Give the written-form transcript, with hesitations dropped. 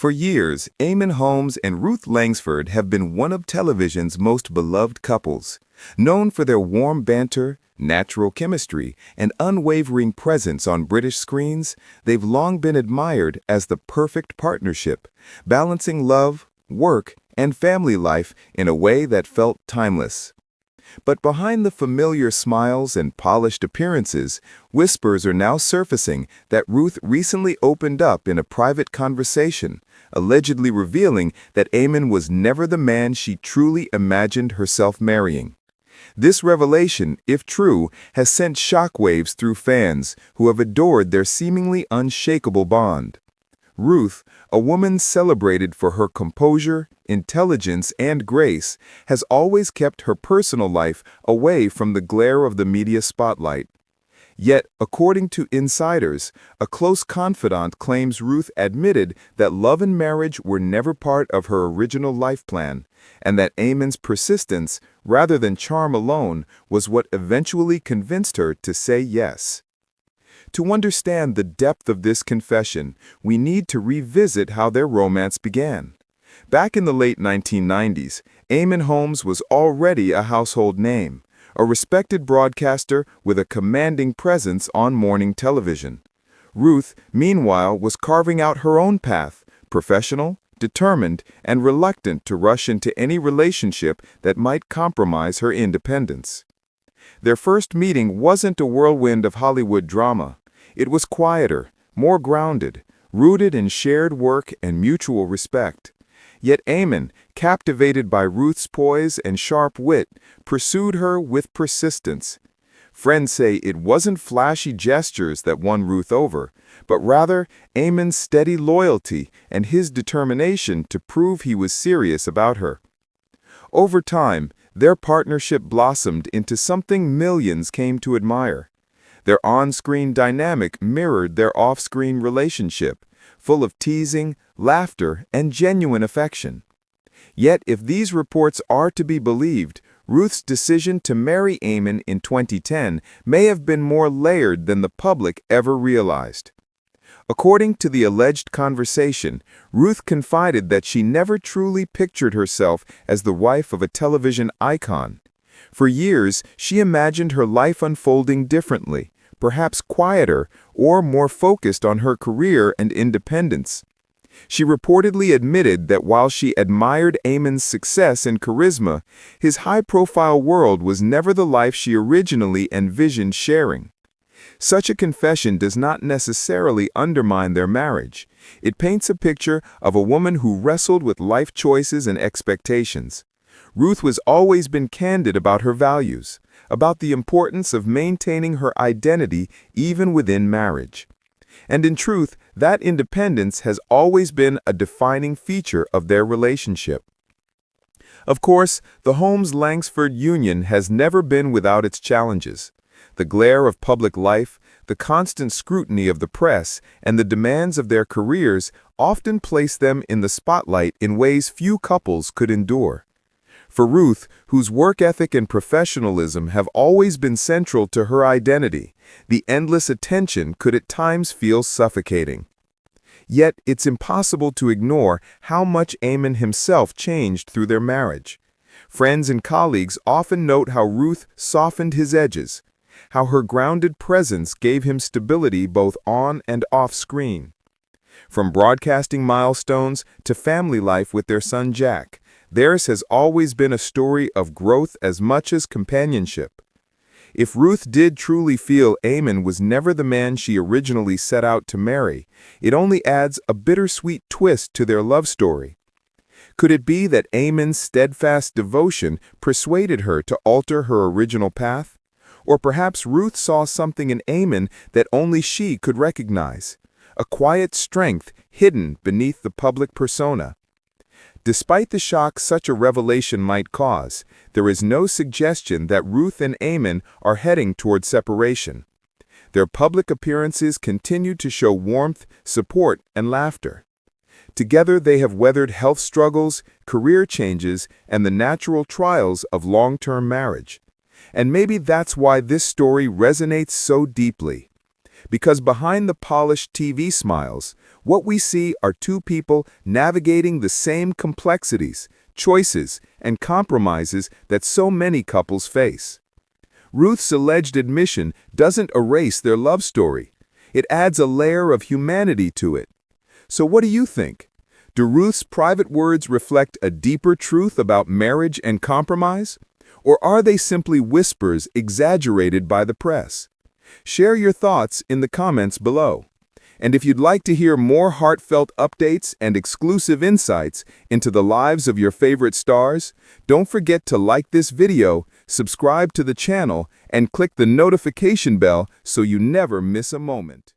For years, Eamonn Holmes and Ruth Langsford have been one of television's most beloved couples. Known for their warm banter, natural chemistry, and unwavering presence on British screens, they've long been admired as the perfect partnership, balancing love, work, and family life in a way that felt timeless. But behind the familiar smiles and polished appearances, whispers are now surfacing that Ruth recently opened up in a private conversation, allegedly revealing that Eamonn was never the man she truly imagined herself marrying. This revelation, if true, has sent shockwaves through fans who have adored their seemingly unshakable bond. Ruth, a woman celebrated for her composure, intelligence, and grace, has always kept her personal life away from the glare of the media spotlight. Yet, according to insiders, a close confidant claims Ruth admitted that love and marriage were never part of her original life plan, and that Eamonn's persistence, rather than charm alone, was what eventually convinced her to say yes. To understand the depth of this confession, we need to revisit how their romance began. Back in the late 1990s, Eamonn Holmes was already a household name, a respected broadcaster with a commanding presence on morning television. Ruth, meanwhile, was carving out her own path, professional, determined, and reluctant to rush into any relationship that might compromise her independence. Their first meeting wasn't a whirlwind of Hollywood drama. It was quieter, more grounded, rooted in shared work and mutual respect. Yet Eamonn, captivated by Ruth's poise and sharp wit, pursued her with persistence. Friends say it wasn't flashy gestures that won Ruth over, but rather Eamonn's steady loyalty and his determination to prove he was serious about her. Over time, their partnership blossomed into something millions came to admire. Their on-screen dynamic mirrored their off-screen relationship, full of teasing, laughter, and genuine affection. Yet, if these reports are to be believed, Ruth's decision to marry Eamonn in 2010 may have been more layered than the public ever realized. According to the alleged conversation, Ruth confided that she never truly pictured herself as the wife of a television icon. For years, she imagined her life unfolding differently, perhaps quieter or more focused on her career and independence. She reportedly admitted that while she admired Eamonn's success and charisma, his high-profile world was never the life she originally envisioned sharing. Such a confession does not necessarily undermine their marriage. It paints a picture of a woman who wrestled with life choices and expectations. Ruth has always been candid about her values, about the importance of maintaining her identity even within marriage. And in truth, that independence has always been a defining feature of their relationship. Of course, the Holmes-Langsford union has never been without its challenges. The glare of public life, the constant scrutiny of the press, and the demands of their careers often place them in the spotlight in ways few couples could endure. For Ruth, whose work ethic and professionalism have always been central to her identity, the endless attention could at times feel suffocating. Yet, it's impossible to ignore how much Eamonn himself changed through their marriage. Friends and colleagues often note how Ruth softened his edges, how her grounded presence gave him stability both on and off screen. From broadcasting milestones to family life with their son Jack, theirs has always been a story of growth as much as companionship. If Ruth did truly feel Eamonn was never the man she originally set out to marry, it only adds a bittersweet twist to their love story. Could it be that Eamonn's steadfast devotion persuaded her to alter her original path? Or perhaps Ruth saw something in Eamonn that only she could recognize, a quiet strength hidden beneath the public persona. Despite the shock such a revelation might cause, there is no suggestion that Ruth and Eamonn are heading toward separation. Their public appearances continue to show warmth, support, and laughter. Together they have weathered health struggles, career changes, and the natural trials of long-term marriage. And maybe that's why this story resonates so deeply. Because behind the polished TV smiles, what we see are two people navigating the same complexities, choices, and compromises that so many couples face. Ruth's alleged admission doesn't erase their love story. It adds a layer of humanity to it. So what do you think? Do Ruth's private words reflect a deeper truth about marriage and compromise? Or are they simply whispers exaggerated by the press? Share your thoughts in the comments below. And if you'd like to hear more heartfelt updates and exclusive insights into the lives of your favorite stars, don't forget to like this video, subscribe to the channel, and click the notification bell so you never miss a moment.